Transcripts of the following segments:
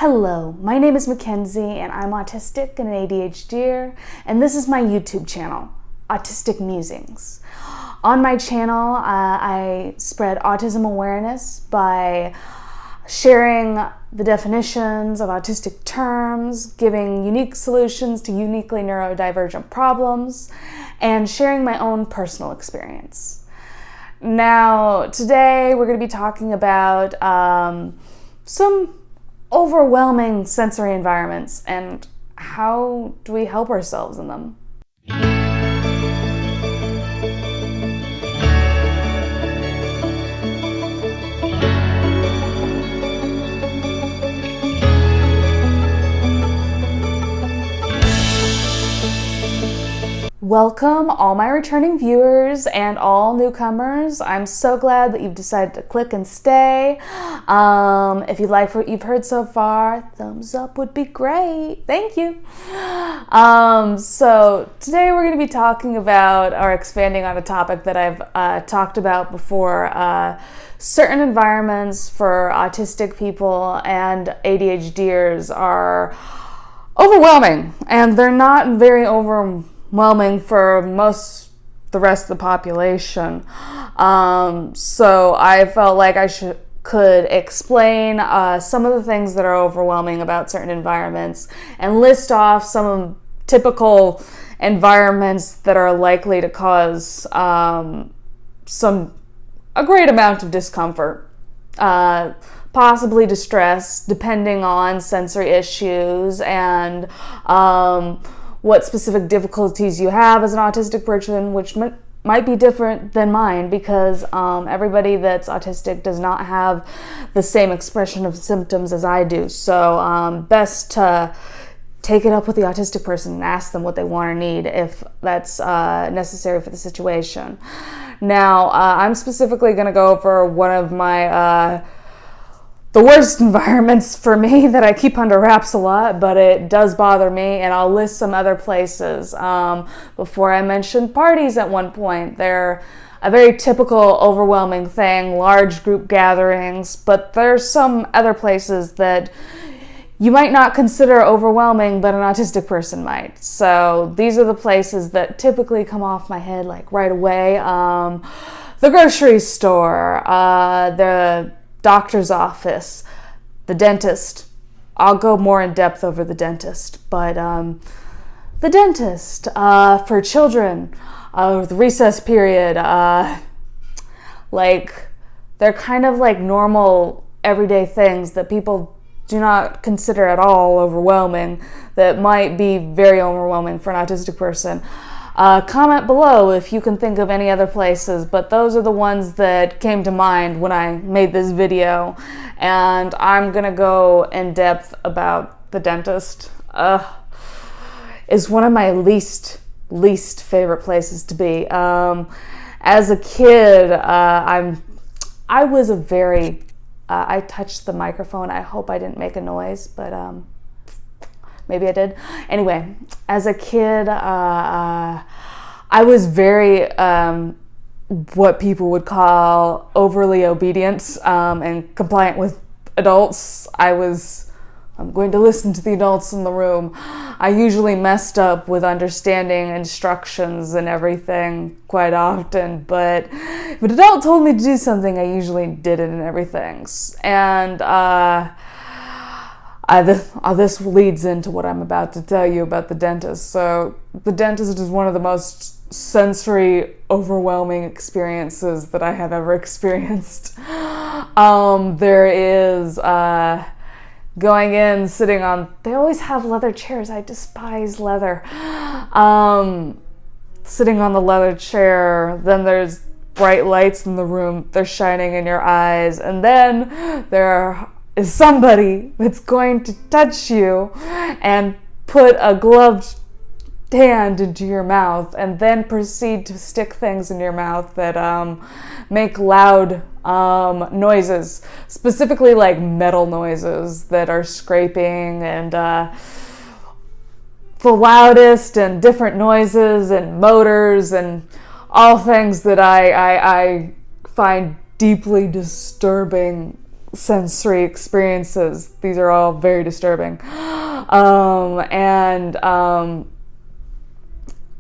Hello, my name is Mackenzie and I'm autistic and an ADHDer, and this is my YouTube channel, Autistic Musings. On my channel, I spread autism awareness by sharing the definitions of autistic terms, giving unique solutions to uniquely neurodivergent problems, and sharing my own personal experience. Now, today we're going to be talking about some overwhelming sensory environments and how do we help ourselves in them. Welcome all my returning viewers and all newcomers. I'm so glad that you've decided to click and stay. If you like what you've heard so far, thumbs up would be great. Thank you. So today we're going to be talking about or expanding on a topic that I've talked about before. Certain environments for autistic people and ADHDers are overwhelming, and they're not very overwhelming for the rest of the population. So I felt like I could explain some of the things that are overwhelming about certain environments and list off some typical environments that are likely to cause a great amount of discomfort, possibly distress, depending on sensory issues and what specific difficulties you have as an autistic person, which might be different than mine because everybody that's autistic does not have the same expression of symptoms as I do. So best to take it up with the autistic person and ask them what they want or need if that's necessary for the situation. Now, I'm specifically going to go over one of my the worst environments for me that I keep under wraps a lot, but it does bother me, and I'll list some other places. Before I mentioned parties at one point, they're a very typical overwhelming thing, large group gatherings, but there's some other places that you might not consider overwhelming, but an autistic person might. So these are the places that typically come off my head like right away. The grocery store, the doctor's office, the dentist. I'll go more in depth over the dentist, but the dentist for children, the recess period, like they're kind of like normal everyday things that people do not consider at all overwhelming that might be very overwhelming for an autistic person. Comment below if you can think of any other places, but those are the ones that came to mind when I made this video, and I'm gonna go in depth about the dentist. Is one of my least favorite places to be. As a kid, I was a very I touched the microphone. I hope I didn't make a noise, but maybe I did. Anyway, as a kid, I was very what people would call overly obedient and compliant with adults. I'm going to listen to the adults in the room. I usually messed up with understanding instructions and everything quite often, but if an adult told me to do something, I usually did it and everything. And this leads into what I'm about to tell you about the dentist. So the dentist is one of the most sensory overwhelming experiences that I have ever experienced. There is going in, sitting on, they always have leather chairs. I despise leather. Sitting on the leather chair, then there's bright lights in the room. They're shining in your eyes. And then there is somebody that's going to touch you and put a gloved hand into your mouth and then proceed to stick things in your mouth that make loud noises, specifically like metal noises that are scraping and the loudest and different noises and motors and all things that I find deeply disturbing sensory experiences. These are all very disturbing.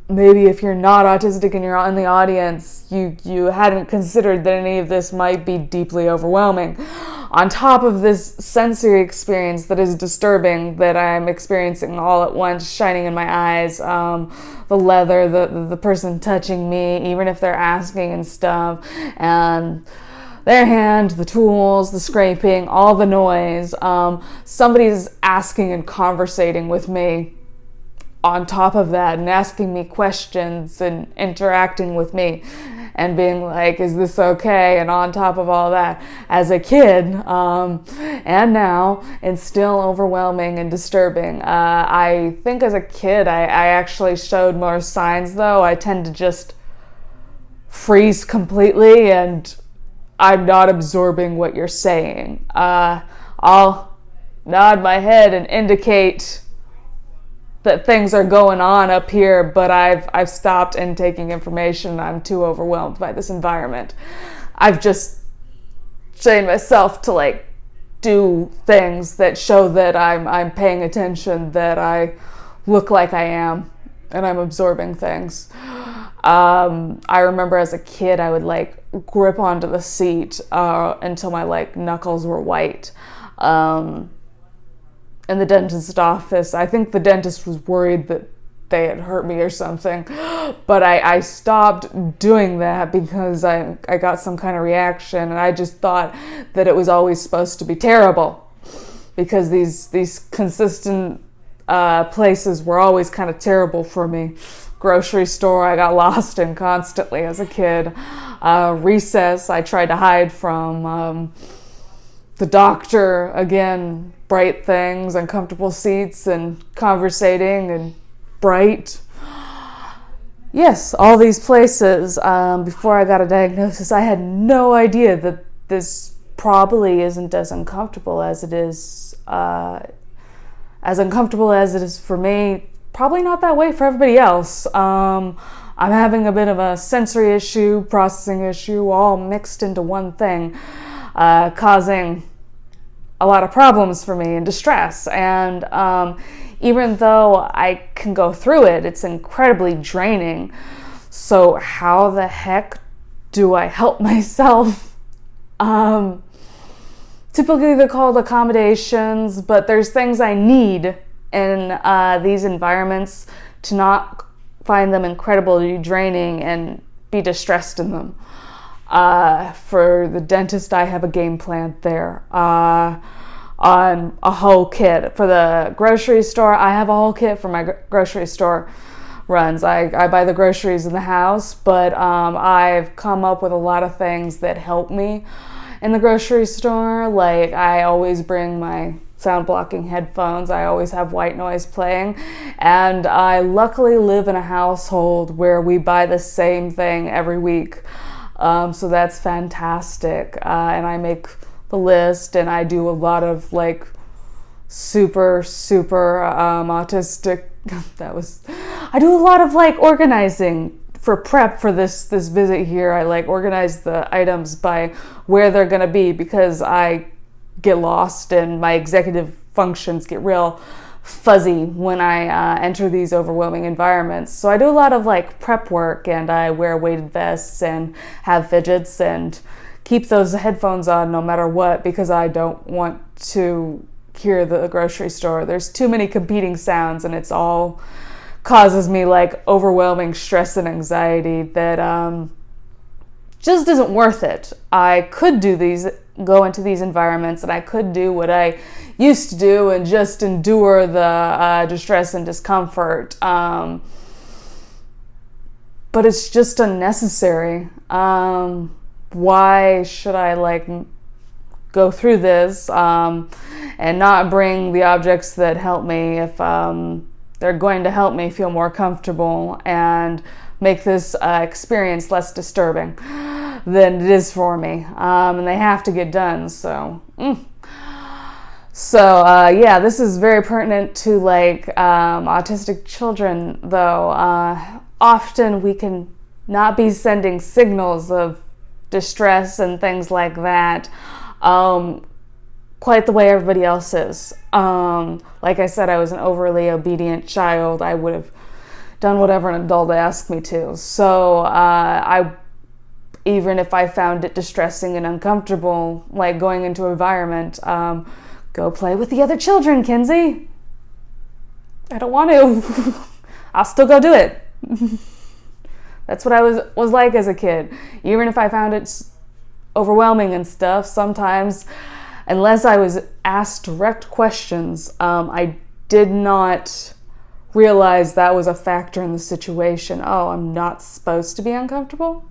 Maybe if you're not autistic and you're in the audience, you hadn't considered that any of this might be deeply overwhelming. On top of this sensory experience that is disturbing, that I'm experiencing all at once, shining in my eyes, the leather, the person touching me, even if they're asking and stuff, and their hand, the tools, the scraping, all the noise. Somebody's asking and conversating with me on top of that, and asking me questions and interacting with me and being like, is this okay? And on top of all that, as a kid, and now, it's still overwhelming and disturbing. I think as a kid, I actually showed more signs, though. I tend to just freeze completely, and I'm not absorbing what you're saying. I'll nod my head and indicate that things are going on up here, but I've stopped intaking information. I'm too overwhelmed by this environment. I've just trained myself to like do things that show that I'm paying attention, that I look like I am, and I'm absorbing things. I remember as a kid, I would like grip onto the seat until my like knuckles were white. In the dentist's office, I think the dentist was worried that they had hurt me or something, but I stopped doing that because I got some kind of reaction, and I just thought that it was always supposed to be terrible because these consistent places were always kind of terrible for me. Grocery store, I got lost in constantly as a kid. Recess, I tried to hide from. The doctor, again, bright things, uncomfortable seats, and conversating, and bright. Yes, all these places. Before I got a diagnosis, I had no idea that this probably isn't as uncomfortable as it is. As uncomfortable as it is for me, probably not that way for everybody else. I'm having a bit of a sensory issue, processing issue, all mixed into one thing. Causing a lot of problems for me and distress. And even though I can go through it, it's incredibly draining. So how the heck do I help myself? Typically they're called accommodations, but there's things I need in these environments to not find them incredibly draining and be distressed in them. For the dentist, I have a game plan there. On a whole kit. For the grocery store, I have a whole kit for my grocery store runs. I buy the groceries in the house, but I've come up with a lot of things that help me in the grocery store. Like, I always bring my sound blocking headphones. I always have white noise playing, and I luckily live in a household where we buy the same thing every week. So that's fantastic. And I make the list, and I do a lot of like super autistic. I do a lot of like organizing for prep for this visit here. I like organize the items by where they're gonna be because I get lost and my executive functions get real fuzzy when I enter these overwhelming environments. So I do a lot of like prep work, and I wear weighted vests and have fidgets and keep those headphones on no matter what, because I don't want to hear the grocery store. There's too many competing sounds, and it's all causes me like overwhelming stress and anxiety that just isn't worth it. I could go into these environments, and I could do what I used to do and just endure the distress and discomfort. But it's just unnecessary. Why should I like go through this and not bring the objects that help me if they're going to help me feel more comfortable and make this experience less disturbing than it is for me, and they have to get done. So yeah, this is very pertinent to like autistic children, though. Often we can not be sending signals of distress and things like that quite the way everybody else is. Like I said, I was an overly obedient child. I would have done whatever an adult asked me to. So even if I found it distressing and uncomfortable, like going into an environment, go play with the other children, Kinsey. I don't want to. I'll still go do it. That's what I was like as a kid. Even if I found it overwhelming and stuff, sometimes, unless I was asked direct questions, I did not realize that was a factor in the situation. Oh, I'm not supposed to be uncomfortable?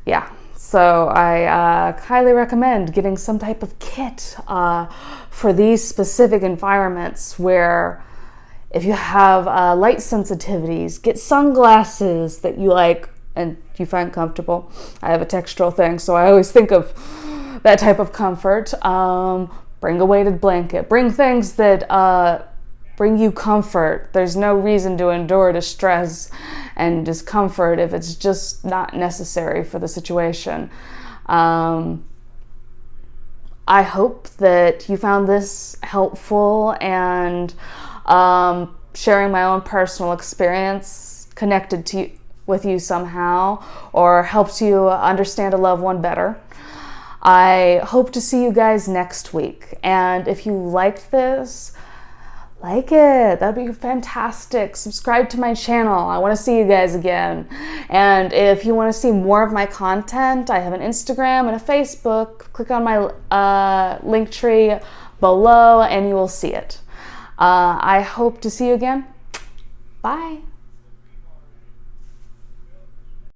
Yeah, so I highly recommend getting some type of kit for these specific environments where if you have light sensitivities, get sunglasses that you like and you find comfortable. I have a textural thing, so I always think of that type of comfort. Bring a weighted blanket. Bring things that bring you comfort. There's no reason to endure distress and discomfort if it's just not necessary for the situation. I hope that you found this helpful, and sharing my own personal experience connected with you somehow, or helps you understand a loved one better. I hope to see you guys next week, and if you liked this, like it. That'd be fantastic. Subscribe to my channel. I want to see you guys again. And if you want to see more of my content, I have an Instagram and a Facebook. Click on my link tree below and you will see it. I hope to see you again. Bye.